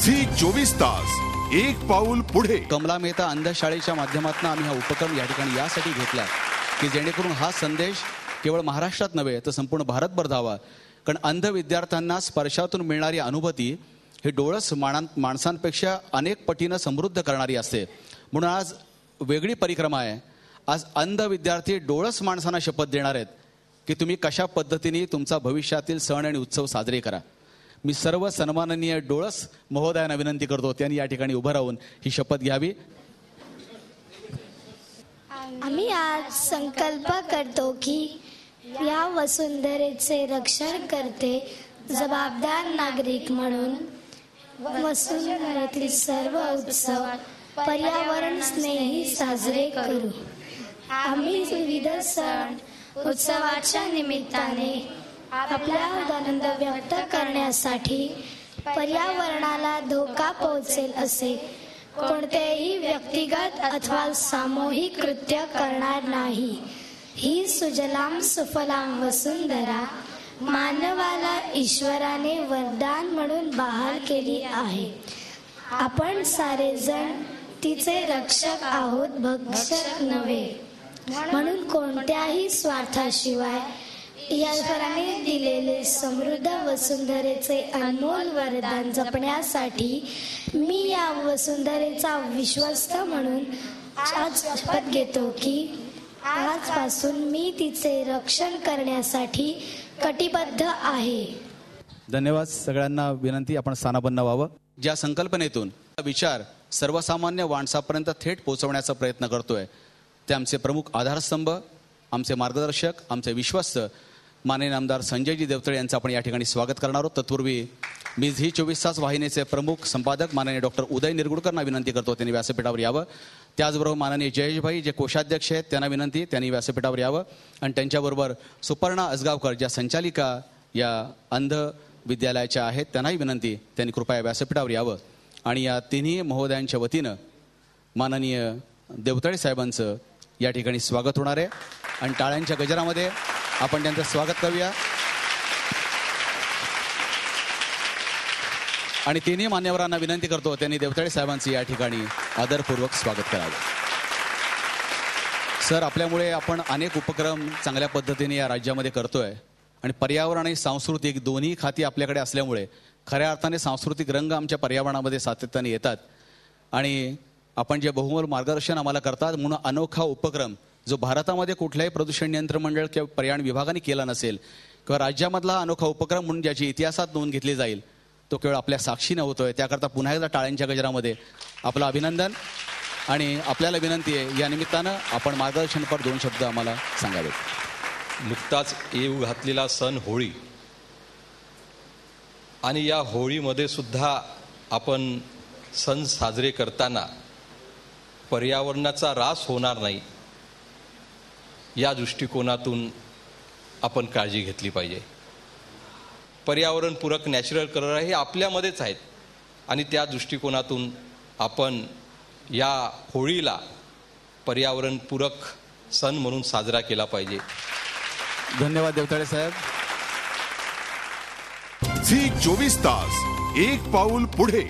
Zee 24 तास एक पाऊल पुढे. कमला मेहता अंधशाळेच्या माध्यमातून आम्ही हा उपक्रम या ठिकाणी यासाठी घेतला की जेणेकरून हा संदेश केवळ महाराष्ट्रात नव्हे तर संपूर्ण भारतभर धावा. कारण अंध विद्यार्थ्यांना स्पर्शातून मिळणारी अनुभूती हे डोळस माणसांपेक्षा अनेक पटीनं समृद्ध करणारी असते. म्हणून आज वेगळी परिक्रमा आहे. आज अंध विद्यार्थी डोळस माणसांना शपथ देणार आहेत की तुम्ही कशा पद्धतीने तुमचा भविष्यातील सण आणि उत्सव साजरे करा. मी सर्व सन्माननीय डोळस महोदयांना विनंती करतो त्यांनी या ठिकाणी उभं राहून ही शपथ घ्यावी. आम्ही आज संकल्प करतो की या वसुंधरेचे रक्षण करते जबाबदार नागरिक म्हणून वसुंधरेतील सर्व उत्सव पर्यावरण स्नेही साजरे करू. आम्ही विविध सण उत्सवाच्या निमित्ताने आपला आनंद व्यक्त करण्यासाठी पर्यावरणाला धोका पोहोचेल असे कोणतेही व्यक्तिगत अथवा सामूहिक कृत्य करणार नाही. ही सुजलाम सुफलाम वसुंधरा मानवाला ईश्वराने वरदान म्हणून बहाल केली आहे. आपण सारेजण तिचे रक्षक आहोत, भक्षक नव्हे. म्हणून कोणत्याही स्वार्थाशिवाय ईश्वराने दिलेले समृद्ध वसुंधरेचे अनमोल वरदान जपण्यासाठी मी या वसुंधरेचा विश्वस्त म्हणून आज शपथ घेतो की आजपासून मी तिचे रक्षण करण्यासाठी कटिबद्ध आहे. धन्यवाद. सगळ्यांना विनंती आपण स्थानापन्न व्हावं. ज्या संकल्पनेतून विचार सर्वसामान्य माणसापर्यंत थेट पोहोचवण्याचा प्रयत्न करतोय ते आमचे प्रमुख आधारस्तंभ, आमचे मार्गदर्शक, आमचे विश्वस्त माननीय आमदार संजयजी देवतळे यांचं आपण या ठिकाणी स्वागत करणार आहोत. तत्पूर्वी मी झी 24 तास वाहिनीचे प्रमुख संपादक माननीय डॉक्टर उदय निरगुडकरांना विनंती करतो त्यांनी व्यासपीठावर यावं. त्याचबरोबर माननीय जयेशभाई जे कोषाध्यक्ष आहेत त्यांना विनंती त्यांनी व्यासपीठावर यावं. आणि त्यांच्याबरोबर सुपर्णा असगावकर ज्या संचालिका या अंध विद्यालयाच्या आहेत त्यांनाही विनंती त्यांनी कृपया व्यासपीठावर यावं. आणि या तिन्ही महोदयांच्या वतीनं माननीय देवतळे साहेबांचं या ठिकाणी स्वागत होणार आहे. आणि टाळ्यांच्या गजरामध्ये आपण त्यांचं स्वागत करूया. आणि तिन्ही मान्यवरांना विनंती करतो त्यांनी देवतळे साहेबांचं या ठिकाणी आदरपूर्वक स्वागत करावं. सर, आपल्यामुळे आपण अनेक उपक्रम चांगल्या पद्धतीने या राज्यामध्ये करतोय आणि पर्यावरण आणि सांस्कृतिक दोन्ही खाती आपल्याकडे असल्यामुळे खऱ्या अर्थाने सांस्कृतिक रंग आमच्या पर्यावरणामध्ये सातत्याने येतात. आणि आपण जे बहुमोल मार्गदर्शन आम्हाला करतात म्हणून अनोखा उपक्रम जो भारतामध्ये कुठल्याही प्रदूषण नियंत्रण मंडळ किंवा पर्यावरण विभागाने केला नसेल किंवा राज्यामधला अनोखा उपक्रम म्हणून ज्याची इतिहासात नोंद घेतली जाईल तो केवळ आपल्या साक्षीने होतोय. त्याकरता पुन्हा एकदा टाळ्यांच्या गजरामध्ये आपलं अभिनंदन. आणि आपल्याला विनंती आहे या निमित्तानं आपण मार्गदर्शनपर 2 शब्द आम्हाला सांगावेत. नुकताच येऊ घातलेला सण होळी आणि या होळीमध्ये सुद्धा आपण सण साजरे करताना पर्यावरणाचा ऱ्हास होणार नाही या दृष्टिकोनातून आपण काळजी घेतली पाहिजे. पर्यावरणपूरक नॅचरल कलर हे आपल्यामध्येच आहेत आणि त्या दृष्टिकोनातून आपण या होळीला पर्यावरणपूरक सण म्हणून साजरा केला पाहिजे. धन्यवाद देवतळे साहेब. झी 24 तास एक पाऊल पुढे.